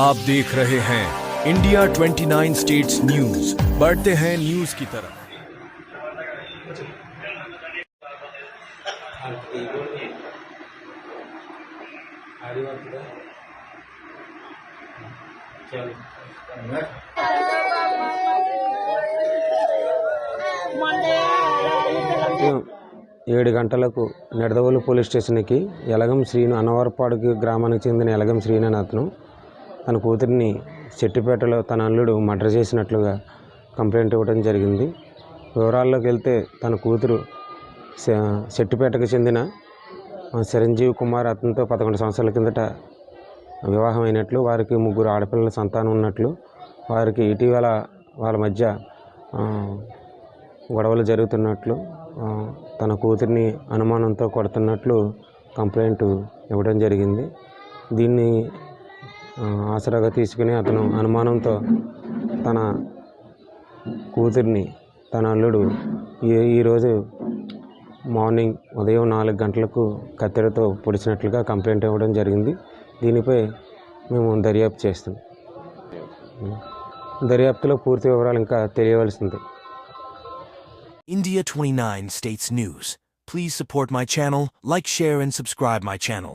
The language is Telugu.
आप देख रहे हैं इंडिया 29 स्टेट्स न्यूज। बढ़ते हैं न्यूज की तरफ। ఏడు గంటలకు నిడదవోలు పోలీస్ స్టేషన్కి ఎలగం శ్రీను అన్నవరపాడుకి గ్రామానికి చెందిన ఎలగం శ్రీను అనే అతను తన కూతురిని చెట్టిపేటలో తన అల్లుడు మర్డర్ చేసినట్లుగా కంప్లైంట్ ఇవ్వడం జరిగింది. వివరాల్లోకి వెళ్తే తన కూతురు చెట్టిపేటకు చెందిన చిరంజీవి కుమార్ అతనితో 11 సంవత్సరాల కిందట వివాహం అయినట్లు, వారికి 3 ఆడపిల్లల సంతానం ఉన్నట్లు, వారికి ఇటీవల వాళ్ళ మధ్య గొడవలు జరుగుతున్నట్లు, తన కూతురిని అనుమానంతో కొడుతున్నట్లు కంప్లైంట్ ఇవ్వడం జరిగింది. దీన్ని ఆసరాగా తీసుకుని అతను అనుమానంతో తన కూతురిని తన అల్లుడు ఈరోజు మార్నింగ్ ఉదయం 4 గంటలకు కత్తెరతో పొడిచినట్లుగా కంప్లైంట్ ఇవ్వడం జరిగింది. దీనిపై మేము దర్యాప్తు చేస్తాం. దర్యాప్తులో పూర్తి వివరాలు ఇంకా తెలియవలసింది. India 29 States News. Please support my channel, like, share and subscribe my channel.